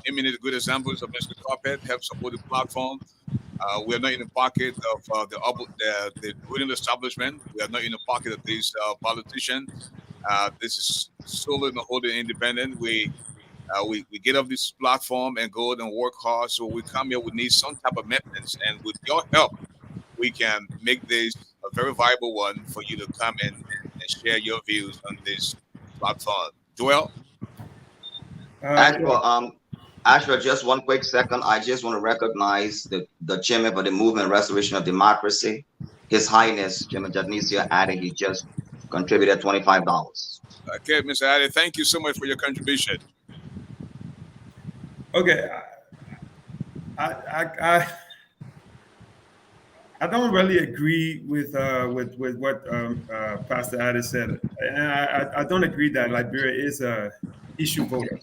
imitate good examples of Mr. Carpet. Help support the platform. We are not in the pocket of the ruling establishment. We are not in the pocket of these politicians. This is solely and wholly independent. We get off this platform and go and work hard. So we come here. We need some type of maintenance, and with your help, we can make this a very viable one for you to come and share your views on this platform. Joel. Ashford, Yeah. Ashford, just one quick second. I just want to recognize the chairman for the movement Restoration of Democracy, His Highness Chairman Jadnisio Addy. He just contributed $25. Okay, Mr. Addy, thank you so much for your contribution. Okay. I don't really agree with what Pastor Addis said, and I don't agree that Liberia is a issue voter.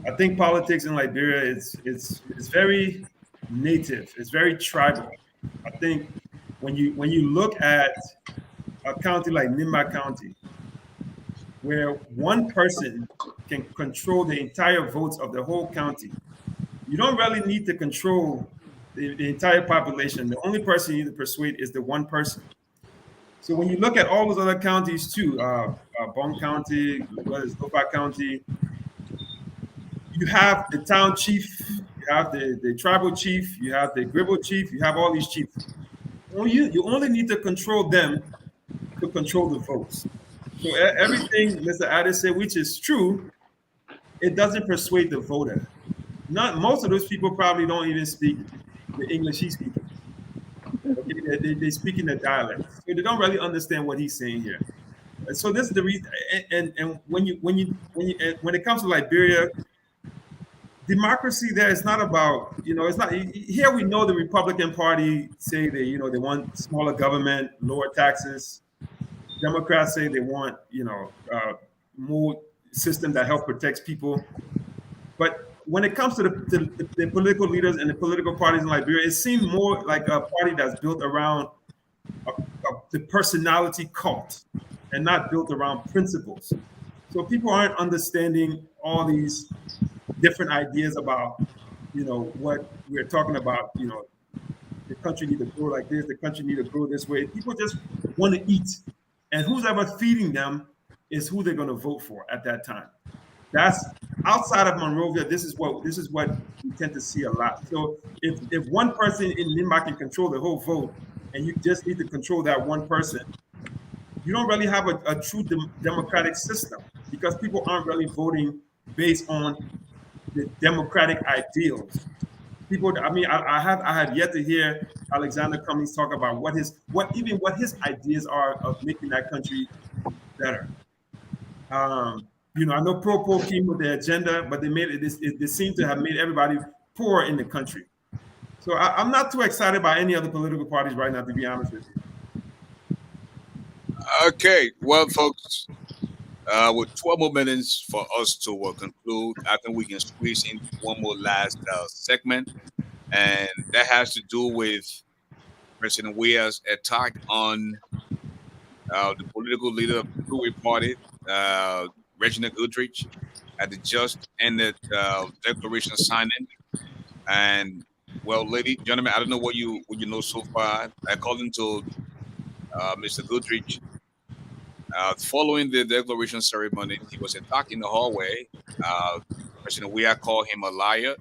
I think politics in Liberia is very native. It's very tribal. I think when you look at a county like Nimba County, where one person can control the entire votes of the whole county, you don't really need to control the entire population. The only person you need to persuade is the one person. So when you look at all those other counties too, Bong County, what is Lopa County, you have the town chief, you have the tribal chief, you have the Gribble chief, you have all these chiefs. You only need to control them to control the votes. So everything Mr. Addis said, which is true, it doesn't persuade the voter. Not most of those people probably don't even speak the English he's speaking. Okay? They speak in the dialect, so they don't really understand what he's saying here. And so this is the reason. And when it comes to Liberia, democracy there is not about, it's not here. We know the Republican Party say they want smaller government, lower taxes. Democrats say they want more system that help protects people. But when it comes to the political leaders and the political parties in Liberia, it seemed more like a party that's built around the personality cult and not built around principles. So people aren't understanding all these different ideas about, what we're talking about. The country need to grow like this, the country need to grow this way. People just want to eat. And who's ever feeding them is who they're going to vote for at that time. That's outside of Monrovia. This is what we tend to see a lot. So if one person in Nimba can control the whole vote, and you just need to control that one person, you don't really have a true democratic system, because people aren't really voting based on the democratic ideals. People, I have yet to hear Alexander Cummings talk about what his ideas are of making that country better. I know Pro came with their agenda, but they seem to have made everybody poor in the country. So I'm not too excited by any other political parties right now, to be honest with you. Okay, well, folks, with 12 more minutes for us to conclude, I think we can squeeze in one more last segment, and that has to do with President Weah's attack on the political leader of the Tory Party, Reginald Goodrich, at the just ended declaration signing. And well, ladies, gentlemen, I don't know what you know so far. According to Mr. Goodrich, following the declaration ceremony, he was attacked in the hallway. President Weah called him a liar.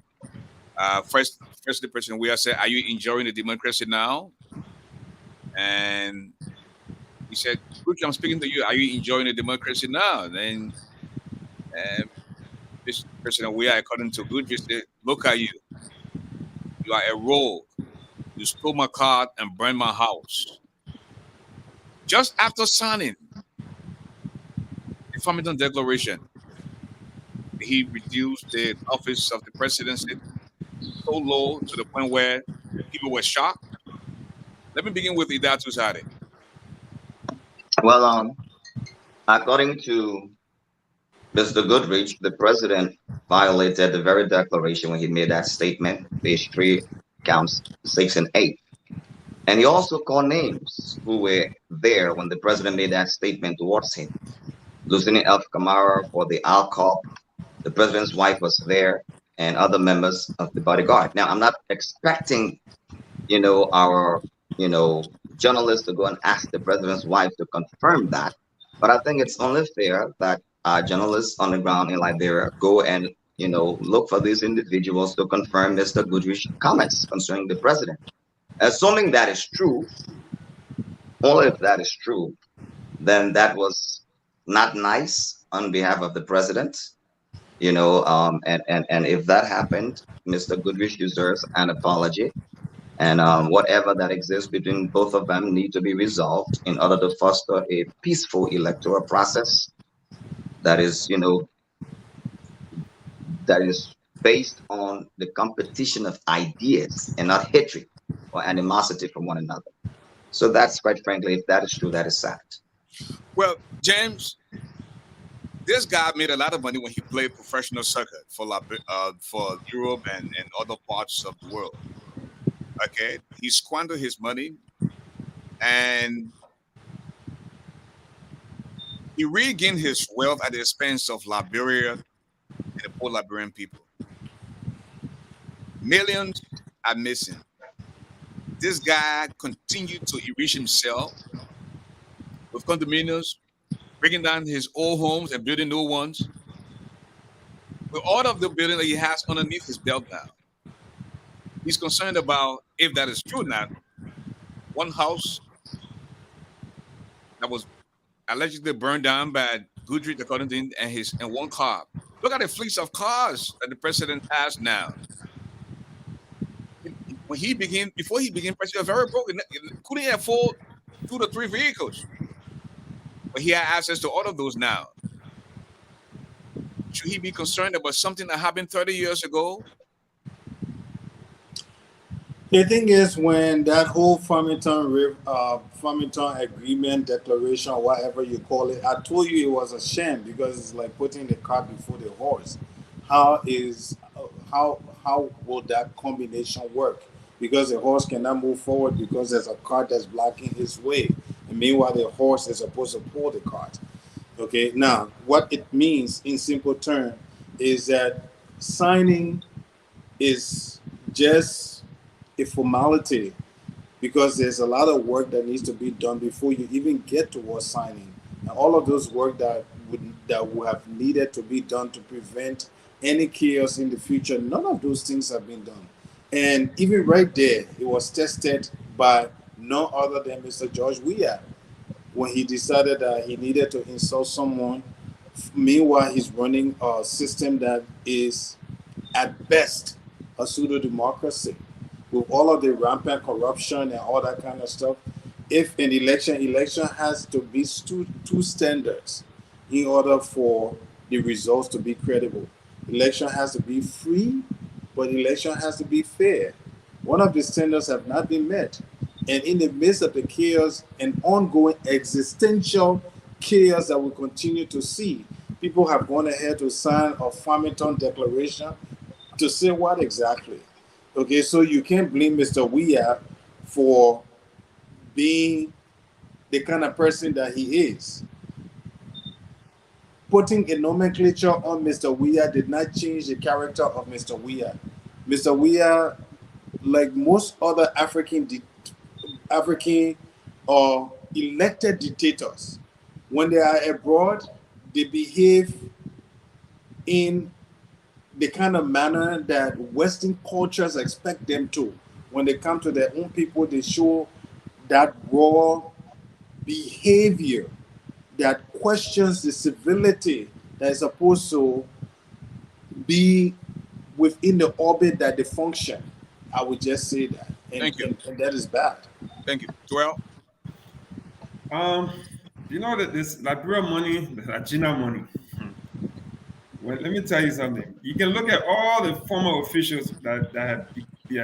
First, the President Weah said, "Are you enjoying the democracy now?" And he said, "Goodrich, I'm speaking to you. Are you enjoying the democracy now?" Then this President Weah, according to Goodrich, said, "Look at you. You are a rogue. You stole my card and burned my house." Just after signing the Farmington Declaration, he reduced the office of the presidency so low to the point where people were shocked. Let me begin with Idatu Zade. Well, according to Mr. Goodrich, the president violated the very declaration when he made that statement, page 3, counts 6 and 8. And he also called names who were there when the president made that statement towards him. Lieutenant F. Kamara for the ALCOP, the president's wife was there, and other members of the bodyguard. Now, I'm not expecting, our, journalists to go and ask the president's wife to confirm that. But I think it's only fair that journalists on the ground in Liberia go and look for these individuals to confirm Mr. Goodrich's comments concerning the president. Assuming that is true, only if that is true, then that was not nice on behalf of the president. And if that happened, Mr. Goodrich deserves an apology. And whatever that exists between both of them need to be resolved in order to foster a peaceful electoral process that is, that is based on the competition of ideas and not hatred or animosity from one another. So that's, quite frankly, if that is true, that is sad. Well, James, this guy made a lot of money when he played professional soccer for Europe and other parts of the world. Okay, he squandered his money, and he regained his wealth at the expense of Liberia and the poor Liberian people. Millions are missing. This guy continued to enrich himself with condominiums, breaking down his old homes and building new ones. With all of the building that he has underneath his belt now, he's concerned about if that is true now. One house that was allegedly burned down by Goodrich, according to him, and one car. Look at the fleets of cars that the president has now. Before he became president, he was very broke. Couldn't afford 2 to 3 vehicles, but he had access to all of those now. Should he be concerned about something that happened 30 years ago? The thing is, when that whole Farmington Agreement Declaration, whatever you call it, I told you it was a shame because it's like putting the cart before the horse. How will that combination work? Because the horse cannot move forward because there's a cart that's blocking his way, and meanwhile the horse is supposed to pull the cart. Okay, now what it means in simple terms is that signing is just a formality because there's a lot of work that needs to be done before you even get towards signing. And all of those work that would have needed to be done to prevent any chaos in the future, none of those things have been done. And even right there, it was tested by no other than Mr. George Weah when he decided that he needed to insult someone. Meanwhile, he's running a system that is, at best, a pseudo democracy with all of the rampant corruption and all that kind of stuff. If an election has to be two standards in order for the results to be credible. Election has to be free, but election has to be fair. One of the standards have not been met. And in the midst of the chaos and ongoing existential chaos that we continue to see, people have gone ahead to sign a Farmington Declaration to say what exactly? Okay, so you can't blame Mr. Weah for being the kind of person that he is. Putting a nomenclature on Mr. Weah did not change the character of Mr. Weah. Mr. Weah, like most other African or elected dictators, when they are abroad, they behave in the kind of manner that Western cultures expect them to. When they come to their own people, they show that raw behavior that questions the civility that is supposed to be within the orbit that they function. I would just say that. Thank you. And that is bad. Thank you. Well, You know that this Liberia money, the Agena money. Well, let me tell you something. You can look at all the former officials that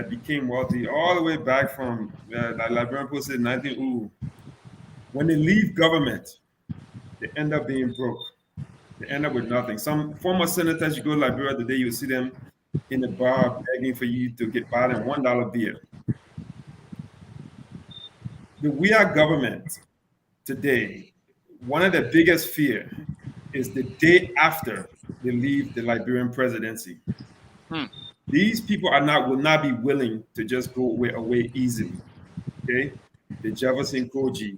became wealthy, all the way back from like Liberian posted 19. Ooh, when they leave government, they end up being broke. They end up with nothing. Some former senators, you go to Liberia today, you see them in the bar begging for you to buy them $1 beer. We are government today. One of the biggest fear is the day after they leave the Liberian presidency. These people will not be willing to just go away easily. Okay, the Jefferson Koji,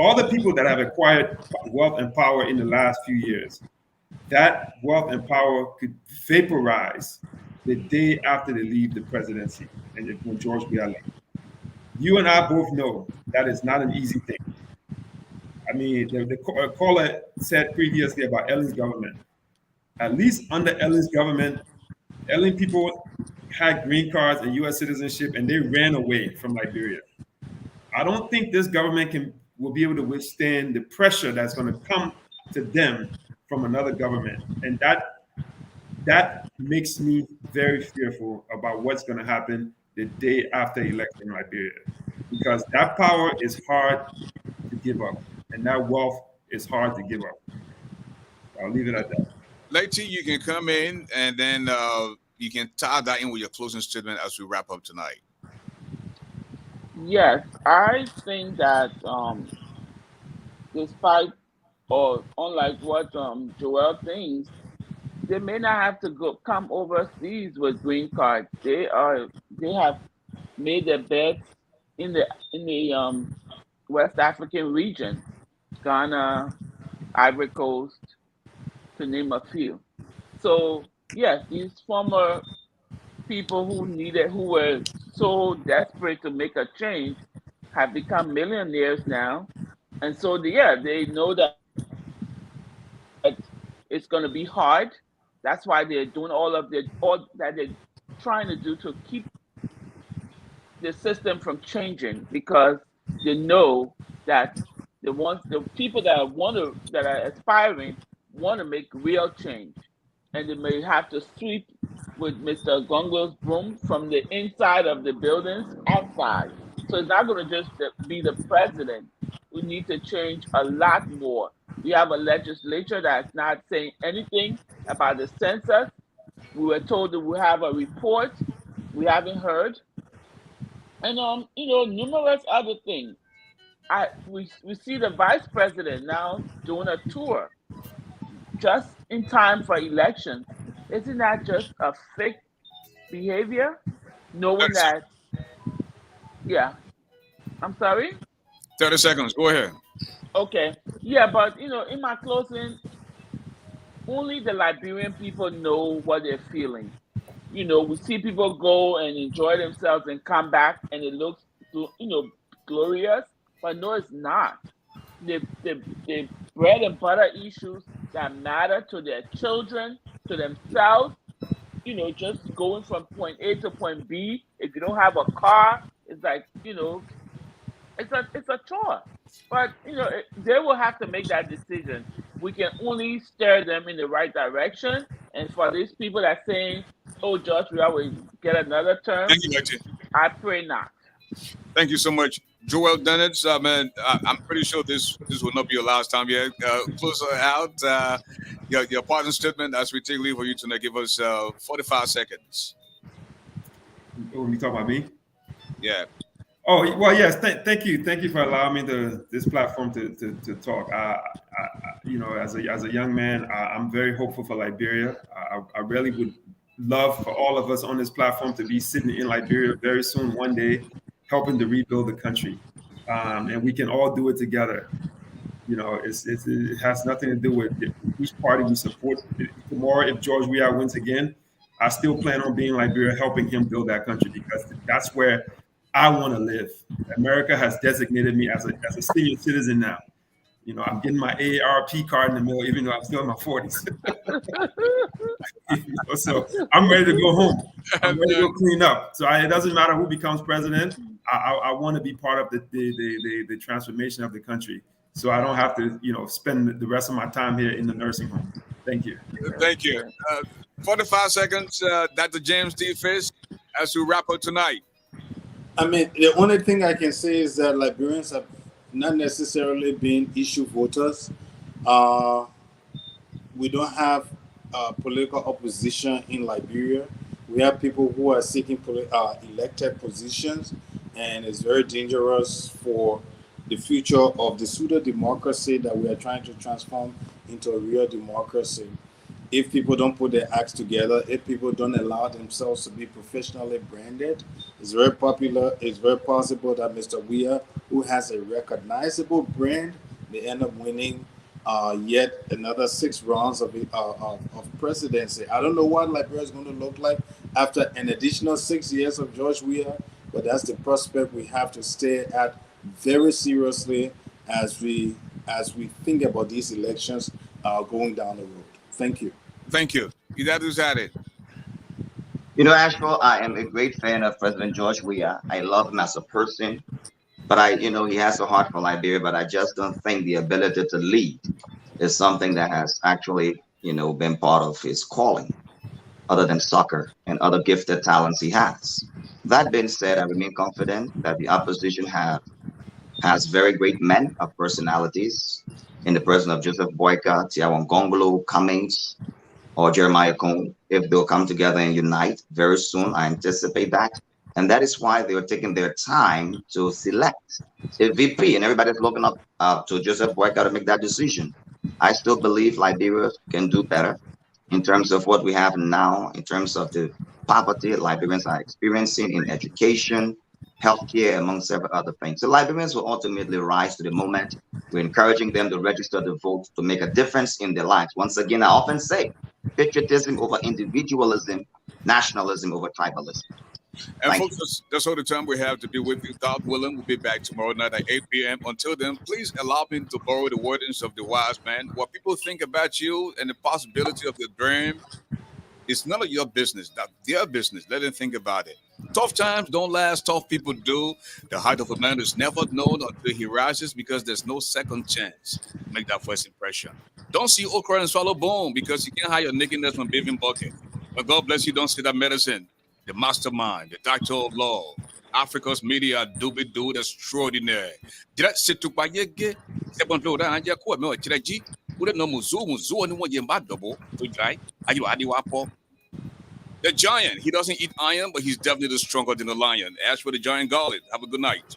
all the people that have acquired wealth and power in the last few years, that wealth and power could vaporize the day after they leave the presidency, and when George Weah leaves. You and I both know that is not an easy thing. I mean, the caller said previously about Ellen's government. At least under Ellen's government, Ellen people had green cards and U.S. citizenship, and they ran away from Liberia. I don't think this government will be able to withstand the pressure that's going to come to them from another government, and that makes me very fearful about what's going to happen the day after election in Liberia, because that power is hard to give up, and that wealth is hard to give up. I'll leave it at that. Lady, you can come in and then you can tie that in with your closing statement as we wrap up tonight. Yes, I think that despite or unlike what Joel thinks, they may not have to come overseas with green cards. They have made their bets in the West African region, Ghana, Ivory Coast, to name a few. So yes, these former people who were so desperate to make a change have become millionaires now, and so they know that it's going to be hard. That's why they're doing all that they're trying to do to keep the system from changing, because they know that the people that are aspiring want to make real change, and they may have to sweep with Mr. Gongo's broom from the inside of the buildings outside. So it's not going to just be the president. We need to change a lot more. We have a legislature that's not saying anything about the census. We were told that we have a report. We haven't heard. And numerous other things. We see the vice president now doing a tour just in time for elections. Isn't that just a fake behavior? Knowing that, yeah. I'm sorry? 30 seconds. Go ahead. Okay. Yeah, but in my closing, only the Liberian people know what they're feeling. We see people go and enjoy themselves and come back, and it looks, glorious. But no, it's not. The bread and butter issues that matter to their children, to themselves, just going from point A to point B. If you don't have a car, it's like, it's a chore. But they will have to make that decision. We can only steer them in the right direction. And for these people that are saying, "Oh, George, we will get another term," Thank you, Lady. I pray not. Thank you so much, Joel Dennett. Man, I'm pretty sure this will not be your last time yet. Close out. Your partner statement as we take leave of you tonight. Give us 45 seconds. Oh, you talking about me? Yeah. Oh, well, yes. Thank you for allowing me this platform to talk. As a young man, I'm very hopeful for Liberia. I really would love for all of us on this platform to be sitting in Liberia very soon, one day, helping to rebuild the country, and we can all do it together. It has nothing to do with which party we support. Tomorrow, if George Weah wins again, I still plan on being in Liberia, helping him build that country, because that's where I want to live. America has designated me as a senior citizen now. I'm getting my AARP card in the mail, even though I'm still in my 40s. So I'm ready to go home. I'm ready to go clean up. So it doesn't matter who becomes president. I want to be part of the transformation of the country, so I don't have to spend the rest of my time here in the nursing home. Thank you. Thank you. 45 seconds, Dr. James D. Fisk, as we wrap up tonight. I mean, the only thing I can say is that Liberians have not necessarily been issue voters. We don't have political opposition in Liberia. We have people who are seeking elected positions, and it's very dangerous for the future of the pseudo democracy that we are trying to transform into a real democracy. if people don't put their acts together, if people don't allow themselves to be professionally branded, it's very popular. It's very possible that Mr. Weir, who has a recognizable brand, may end up winning yet another 6 rounds of presidency. I don't know what Liberia is going to look like after an additional 6 years of George Weir, but that's the prospect we have to stare at very seriously as we think about these elections going down the road. Thank you. Thank you. That is at it. Ashford, I am a great fan of President George Weah. I love him as a person, but he has a heart for Liberia, but I just don't think the ability to lead is something that has actually, been part of his calling, other than soccer and other gifted talents he has. That being said, I remain confident that the opposition has very great men of personalities in the person of Joseph Boyka, Tiawan Gongolo, Cummings, or Jeremiah Cohn. If they'll come together and unite very soon, I anticipate that. And that is why they are taking their time to select a VP. And everybody's looking up to Joseph Boyka to make that decision. I still believe Liberia can do better in terms of what we have now, in terms of the poverty Liberians are experiencing in education, healthcare, among several other things. So Liberians will ultimately rise to the moment. We're encouraging them to register to vote to make a difference in their lives. Once again, I often say patriotism over individualism, nationalism over tribalism. And Thank folks, that's all the time we have to be with you. God willing, we'll be back tomorrow night at 8 p.m. Until then, please allow me to borrow the wordings of the wise man. What people think about you and the possibility of the dream, it's none of your business. That's their business. Let them think about it. Tough times don't last. Tough people do. The height of a man is never known until he rises because there's no second chance. Make that first impression. Don't see okra and swallow bone because you can't hide your nakedness from bathing bucket. But God bless you. Don't see that medicine. The mastermind, the doctor of law, Africa's media doobie dude extraordinaire. Direct sit to Payege, Seven Florida, and Jaco, no, Chiraji, wouldn't know Muzu, and one Yamba double to dry. Are you Adiwapo? The giant, he doesn't eat iron, but he's definitely stronger than the lion. As for the giant garlic, have a good night.